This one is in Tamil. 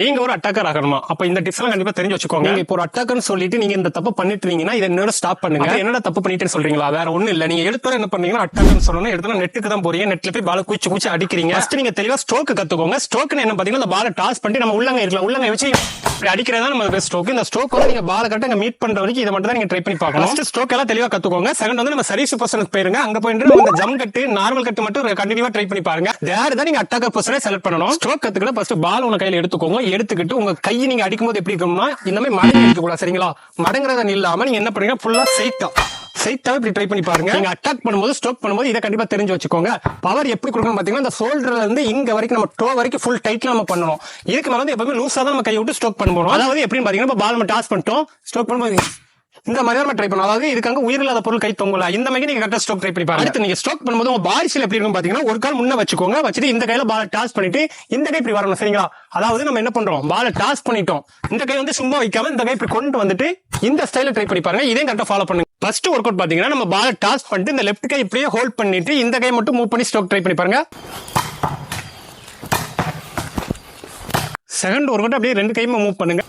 நீங்க ஒரு அட்டாக்கர் ஆகணுமா? அப்ப இந்த டிப்ஸ் எல்லாம் கண்டிப்பா தெரிஞ்சு வச்சுக்கோங்க. நீங்க இப்போ ஒரு அட்டாக்கர்னு சொல்லிட்டு நீங்க இந்த தப்பு பண்ணிட்டு இருக்கீங்கன்னா இதை என்னோட ஸ்டாப் பண்ணுங்க. என்னடா தப்பு பண்ணிட்டு சொல்றீங்களா? வேற ஒண்ணும் இல்ல. நீங்க எடுத்தோட என்ன பண்ணீங்கன்னா அட்டாக்கர்னு சொல்லணும். எடுத்தோட நெட்டுக்கு தான் போறீங்க. நெட்ல போய் பால குச்சி குச்சி அடிக்கிறீங்க. ஃபர்ஸ்ட் நீங்க தெளிவா ஸ்ட்ரோக் கத்துக்கோங்க. ஸ்ட்ரோக்னு என்ன பாத்தீங்கன்னா அந்த பால டாஸ் பண்ணி நம்ம உள்ளங்க இருக்கலாம். உள்ளங்க வச்சு இப்படி அடிக்கிறதா நம்ம ஸ்ட்ரோக். இந்த ஸ்ட்ரோக் வந்து நீங்க பால கரெக்டா மீட் பண்ற வரைக்கும் இதை மட்டும் தான் நீங்க ட்ரை பண்ணி பார்க்கணும். ஃபர்ஸ்ட் ஸ்ட்ரோக் எல்லாம் தெளிவா கத்துக்கோங்க. செகண்ட் வந்து நம்ம சர்வீஸ் பொசிஷனுக்கு போயிருங்க. அங்க போயிட்டு நம்ம ஜம் கட்டு நார்மல் கட்டு மட்டும் கண்டினியூவா ட்ரை பண்ணி பாருங்க. தேர் தான் நீங்க அட்டாக்கர் பொசிஷனை செலக்ட் பண்ணணும். ஸ்ட்ரோக் கத்துக்கிட்டு ஃபர்ஸ்ட் பால் உங்க கையில எடுத்துக்கோங்க. எடுத்துக்கிட்டு உங்க கையை நீங்க அடிக்கும்போது எப்படி இருக்கும்னா இந்த மாதிரி மடங்கி அடிக்கக்கூடாது. சரிங்களா? மடங்குறத இல்லாம நீங்க என்ன பண்ணுங்க, ஃபுல்லா சைட்டா இப்படி ட்ரை பண்ணி பாருங்க. நீங்க அட்டாக் பண்ணும்போது ஸ்ட்ரோக் பண்ணும்போது இதை கண்டிப்பா தெரிஞ்சு வச்சுக்கோங்க. பவர் எப்படி கொடுக்கணும் பாத்தீங்கன்னா இந்த ஷோல்டர்ல இருந்து இங்க வரைக்கும் நம்ம டோ வரைக்கும் ஃபுல் டைட்ல நம்ம பண்ணணும். இதுக்கு மேல வந்து எப்பவுமே லூஸா தான் நம்ம கையை விட்டு ஸ்ட்ரோக் பண்ண போறோம். அதாவது எப்படின்னு பாத்தீங்கன்னா பால் நம்ம டாஸ் பண்ணிட்டோம், ஸ்ட்ரோக் பண்ணும்போது இந்த மாதிரி நம்ம ட்ரை பண்ணணும். அதாவது இதுக்காக உயிரில்லாத பொருள் கை தொங்கல இந்த மாதிரி நீங்க கரெக்டா ஸ்ட்ரோக் ட்ரை பண்ணி பாருங்க. அடுத்து நீங்க ஸ்ட்ரோக் பண்ணும்போது உங்க பாடிஸ்ல எப்படி இருக்கும் பாத்தீங்கன்னா ஒரு கால் முன்ன வச்சுக்கோங்க. வச்சுட்டு இந்த கையில பால் டாஸ் பண்ணிட்டு இந்த கை இப்படி வரணும். சரிங்களா? அதாவது நம்ம என்ன பண்றோம், பால் டாஸ் பண்ணிட்டோம், இந்த கை வந்து சும்மா வைக்காம இந்த கை இப்படி கொண்டு வந்துட்டு இந்த ஸ்டைல ட்ரை பண்ணி பாருங்க. இதையும் கரெக்டா ஃபாலோ பண்ணுங்க. ஃபர்ஸ்ட் ஒர்க் அவுட் பாத்தீங்கன்னா நம்ம பால் டாஸ் பண்ணிட்டு இந்த லெஃப்ட் கை இப்படியே ஹோல்ட் பண்ணிட்டு இந்த கை மட்டும் மூவ் பண்ணி ஸ்ட்ரோக் ட்ரை பண்ணி பாருங்க. செகண்ட் ஒர்க் அவுட் அப்படியே ரெண்டு கையுமே மூவ் பண்ணுங்க.